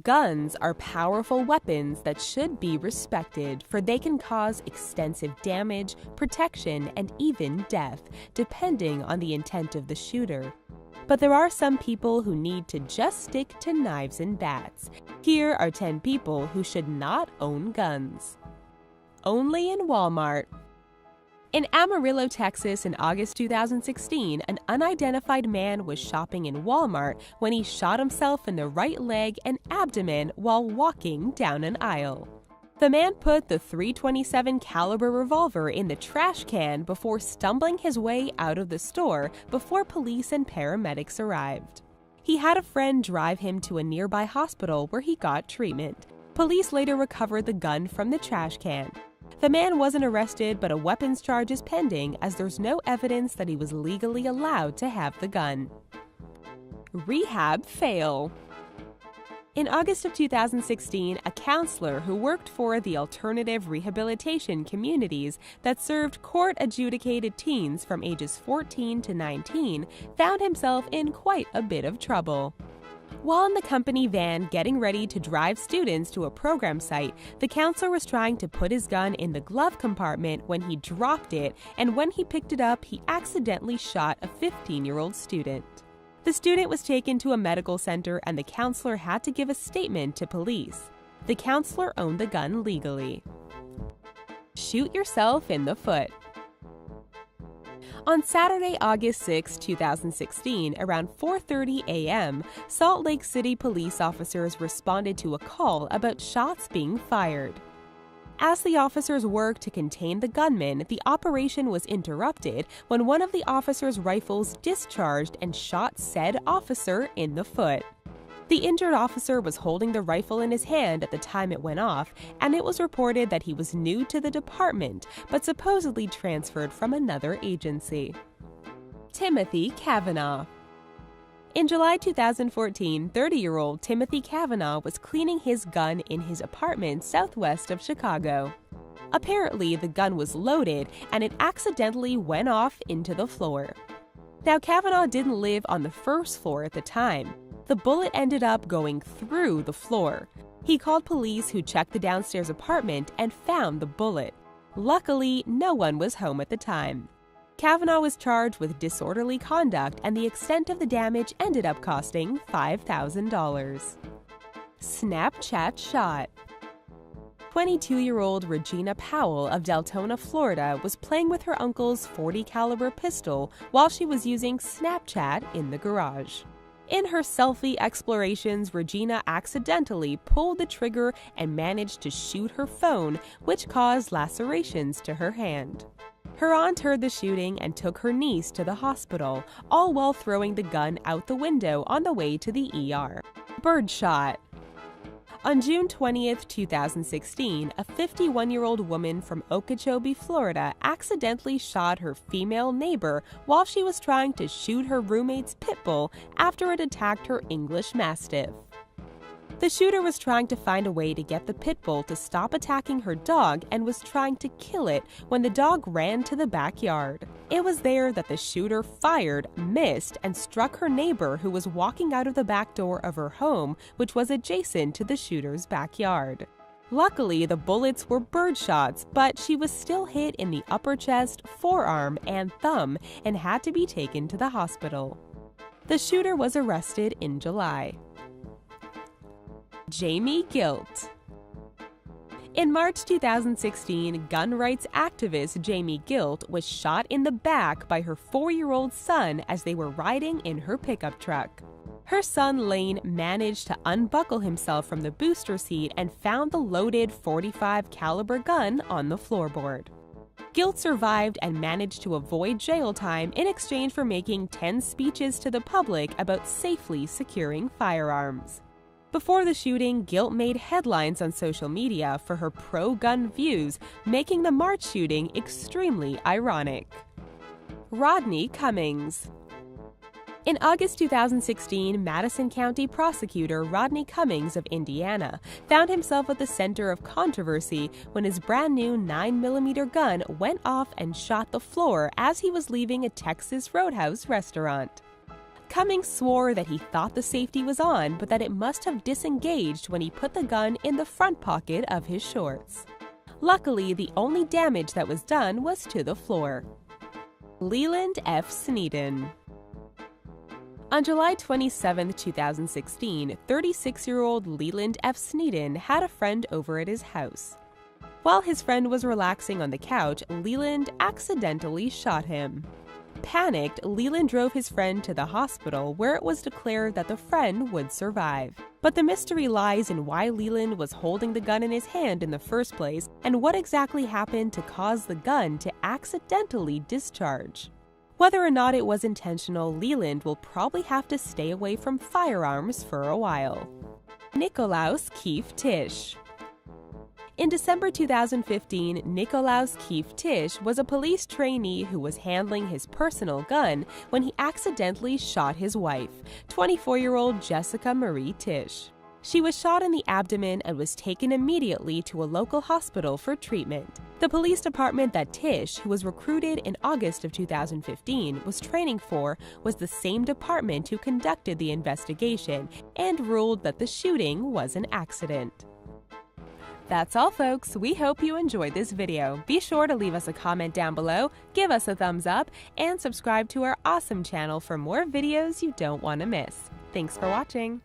Guns are powerful weapons that should be respected, for they can cause extensive damage, protection, and even death, depending on the intent of the shooter. But there are some people who need to just stick to knives and bats. Here are 10 people who should not own guns. Only in Walmart. In Amarillo, Texas, in August 2016, an unidentified man was shopping in Walmart when he shot himself in the right leg and abdomen while walking down an aisle. The man put the .327 caliber revolver in the trash can before stumbling his way out of the store before police and paramedics arrived. He had a friend drive him to a nearby hospital where he got treatment. Police later recovered the gun from the trash can. The man wasn't arrested, but a weapons charge is pending as there's no evidence that he was legally allowed to have the gun. Rehab fail. In August of 2016, a counselor who worked for the alternative rehabilitation communities that served court-adjudicated teens from ages 14 to 19 found himself in quite a bit of trouble. While in the company van getting ready to drive students to a program site, the counselor was trying to put his gun in the glove compartment when he dropped it, and when he picked it up, he accidentally shot a 15-year-old student. The student was taken to a medical center, and the counselor had to give a statement to police. The counselor owned the gun legally. Shoot yourself in the foot. On Saturday, August 6, 2016, around 4:30 a.m., Salt Lake City police officers responded to a call about shots being fired. As the officers worked to contain the gunman, the operation was interrupted when one of the officers' rifles discharged and shot said officer in the foot. The injured officer was holding the rifle in his hand at the time it went off, and it was reported that he was new to the department, but supposedly transferred from another agency. Timothy Kavanaugh. In July 2014, 30-year-old Timothy Kavanaugh was cleaning his gun in his apartment southwest of Chicago. Apparently, the gun was loaded, and it accidentally went off into the floor. Now, Kavanaugh didn't live on the first floor at the time. The bullet ended up going through the floor. He called police, who checked the downstairs apartment and found the bullet. Luckily, no one was home at the time. Kavanaugh was charged with disorderly conduct, and the extent of the damage ended up costing $5,000. Snapchat shot. 22-year-old Regina Powell of Deltona, Florida, was playing with her uncle's .40 caliber pistol while she was using Snapchat in the garage. In her selfie explorations, Regina accidentally pulled the trigger and managed to shoot her phone, which caused lacerations to her hand. Her aunt heard the shooting and took her niece to the hospital, all while throwing the gun out the window on the way to the ER. Birdshot. On June 20, 2016, a 51-year-old woman from Okeechobee, Florida, accidentally shot her female neighbor while she was trying to shoot her roommate's pit bull after it attacked her English Mastiff. The shooter was trying to find a way to get the pit bull to stop attacking her dog and was trying to kill it when the dog ran to the backyard. It was there that the shooter fired, missed, and struck her neighbor, who was walking out of the back door of her home, which was adjacent to the shooter's backyard. Luckily, the bullets were bird shots, but she was still hit in the upper chest, forearm, and thumb and had to be taken to the hospital. The shooter was arrested in July. Jamie Gilt. In March 2016, gun rights activist Jamie Gilt was shot in the back by her 4-year-old son as they were riding in her pickup truck. Her son Lane managed to unbuckle himself from the booster seat and found the loaded .45 caliber gun on the floorboard. Gilt survived and managed to avoid jail time in exchange for making 10 speeches to the public about safely securing firearms. Before the shooting, Gilt made headlines on social media for her pro-gun views, making the March shooting extremely ironic. Rodney Cummings. In August 2016, Madison County prosecutor Rodney Cummings of Indiana found himself at the center of controversy when his brand new 9mm gun went off and shot the floor as he was leaving a Texas Roadhouse restaurant. Cummings swore that he thought the safety was on, but that it must have disengaged when he put the gun in the front pocket of his shorts. Luckily, the only damage that was done was to the floor. Leland F. Sneeden. On July 27, 2016, 36-year-old Leland F. Sneeden had a friend over at his house. While his friend was relaxing on the couch, Leland accidentally shot him. Panicked, Leland drove his friend to the hospital, where it was declared that the friend would survive. But the mystery lies in why Leland was holding the gun in his hand in the first place, and what exactly happened to cause the gun to accidentally discharge. Whether or not it was intentional, Leland will probably have to stay away from firearms for a while. Nikolaus Keefe Tisch. In December 2015, Nikolaus Keefe Tisch was a police trainee who was handling his personal gun when he accidentally shot his wife, 24-year-old Jessica Marie Tisch. She was shot in the abdomen and was taken immediately to a local hospital for treatment. The police department that Tisch, who was recruited in August of 2015, was training for was the same department who conducted the investigation and ruled that the shooting was an accident. That's all, folks. We hope you enjoyed this video. Be sure to leave us a comment down below, give us a thumbs up, and subscribe to our awesome channel for more videos you don't want to miss. Thanks for watching.